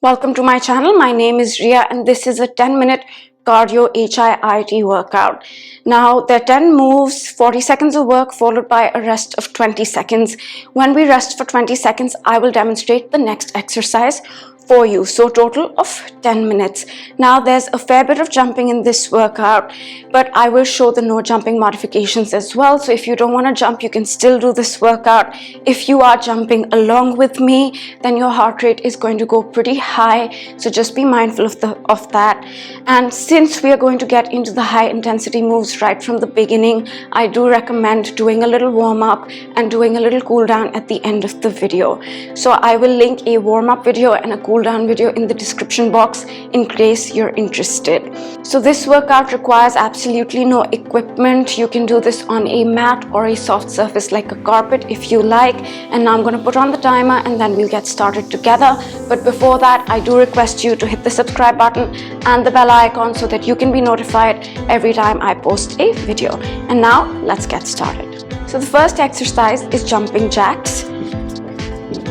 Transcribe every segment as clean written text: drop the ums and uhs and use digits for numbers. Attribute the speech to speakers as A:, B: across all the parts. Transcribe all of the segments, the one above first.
A: Welcome to my channel. My name is Ria and this is a 10-minute cardio HIIT workout. Now there are 10 moves, 40 seconds of work followed by a rest of 20 seconds. When we rest for 20 seconds, I will demonstrate the next exercise for you. So total of 10 minutes. Now there's a fair bit of jumping in this workout, but I will show the no jumping modifications as well. So if you don't want to jump, you can still do this workout. If you are jumping along with me, then your heart rate is going to go pretty high. So just be mindful of that. And since we are going to get into the high intensity moves right from the beginning, I do recommend doing a little warm up and doing a little cool down at the end of the video. So I will link a warm up video and a cool down video in the description box in case you're interested. So this workout requires absolutely no equipment. You can do this on a mat or a soft surface like a carpet if you like. And now I'm going to put on the timer and then we'll get started together. But before that, I do request you to hit the subscribe button and the bell icon so that you can be notified every time I post a video. And now let's get started. So the first exercise is jumping jacks.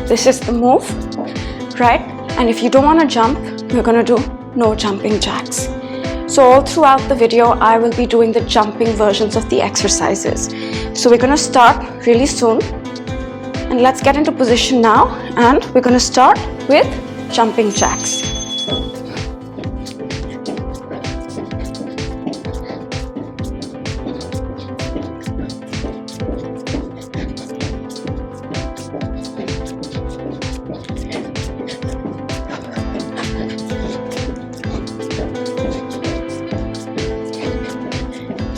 A: This is the move, right? And if you don't want to jump, we're going to do no jumping jacks. So all throughout the video, I will be doing the jumping versions of the exercises. So we're going to start really soon. And let's get into position now. And we're going to start with jumping jacks.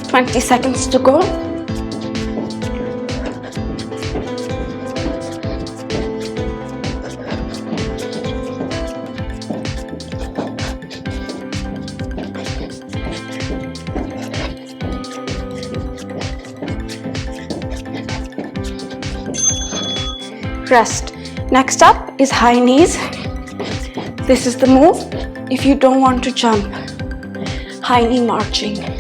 A: Twenty seconds to go. Rest. Next up is high knees. This is the move if you don't want to jump. High knee marching.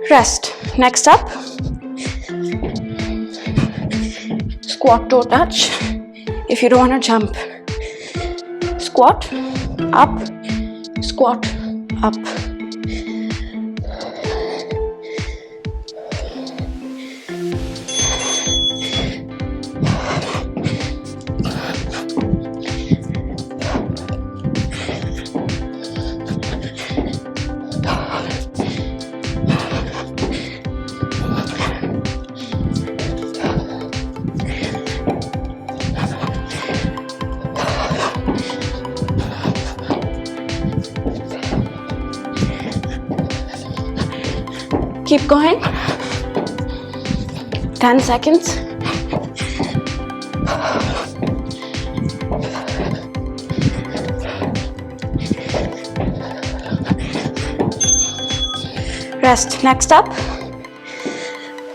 A: Rest. Next up, squat toe touch. If you don't want to jump, squat, up, squat, up. Keep going. 10 seconds. Rest. Next up,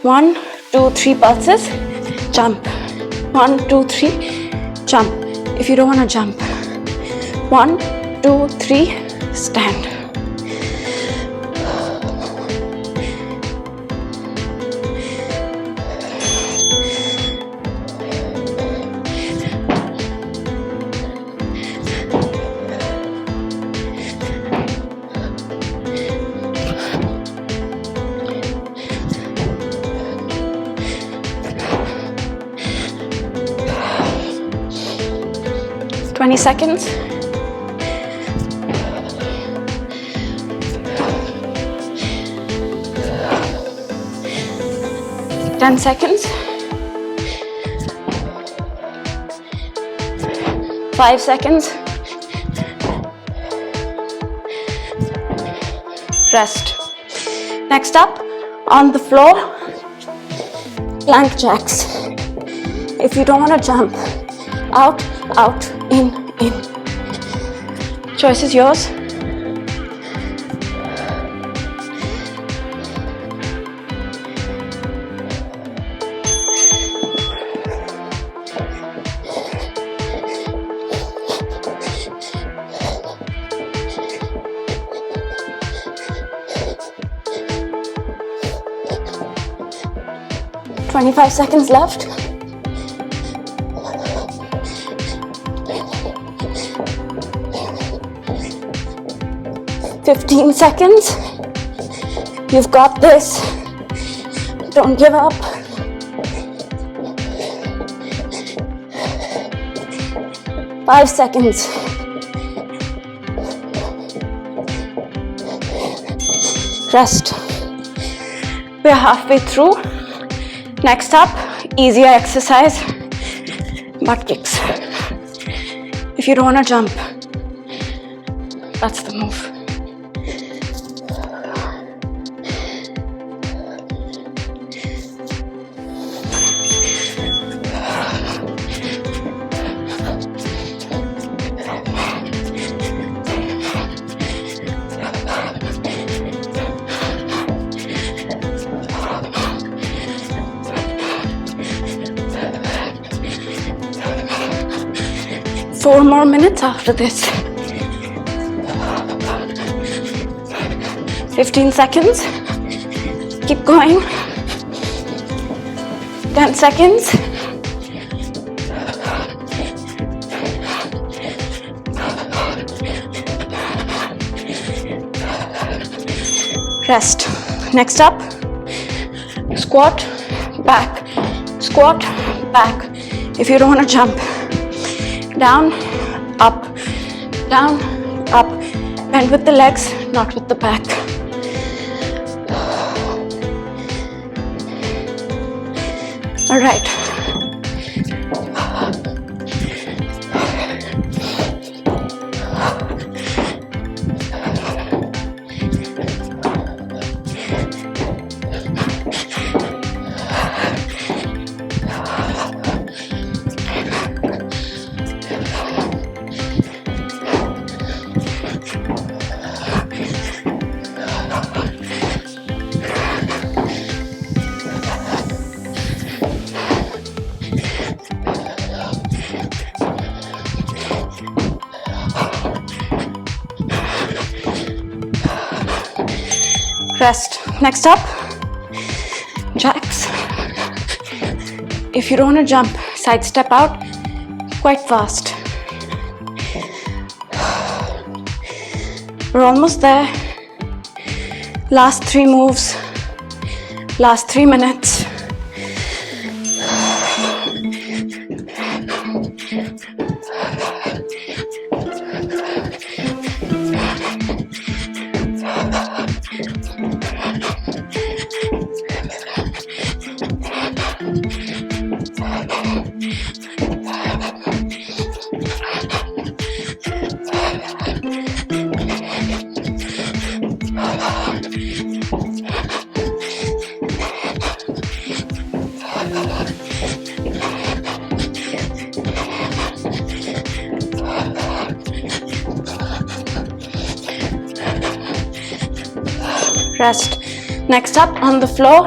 A: 1, 2, 3 pulses. Jump. 1, 2, 3. Jump. If you don't want to jump. 1, 2, 3. Stand. Twenty seconds. 10 10 seconds. 5 seconds. Rest. Next up, on the floor, plank jacks. If you don't want to jump, out, out, in. Choice is yours. Twenty-five seconds left. Fifteen seconds. You've got this. Don't give up. Five seconds. Rest. We're halfway through. Next up, easier exercise, butt kicks. If you don't want to jump, that's the move. Four more minutes after this. 15 seconds. Keep going. 10 seconds. Rest. Next up, squat, back, squat, back. If you don't want to jump, down, up, down, up. Bend with the legs, not with the back. All right. Rest. Next up, jacks. If you don't want to jump, side step out quite fast. We're almost there. Last 3 moves, last 3 minutes. Rest. Next up, on the floor,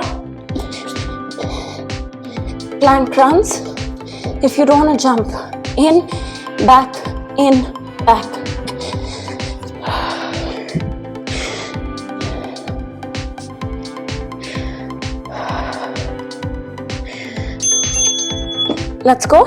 A: plank runs. If you don't want to jump, in, back, in, back. Let's go.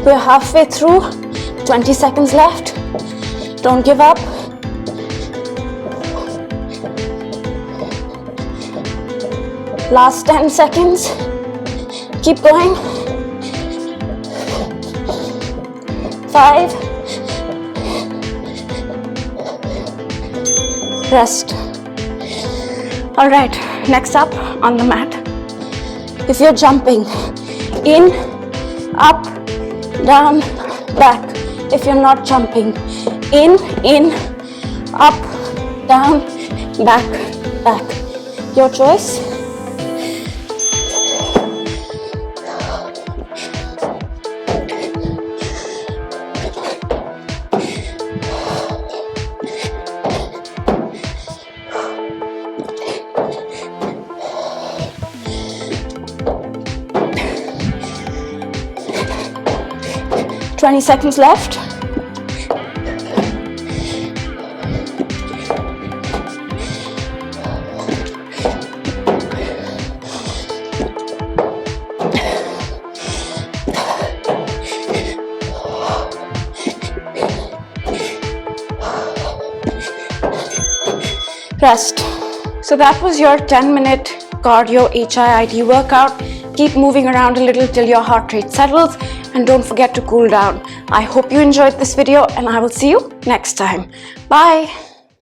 A: We're halfway through, 20 seconds left. Don't give up. Last 10 seconds. Keep going. 5. Rest. All right, next up on the mat. If you're jumping, in, up, down, back. If you're not jumping, in, up, down, back, back. Your choice. Twenty seconds left. Rest. So that was your 10-minute cardio HIIT workout. Keep moving around a little till your heart rate settles, and don't forget to cool down. I hope you enjoyed this video, and I will see you next time. Bye.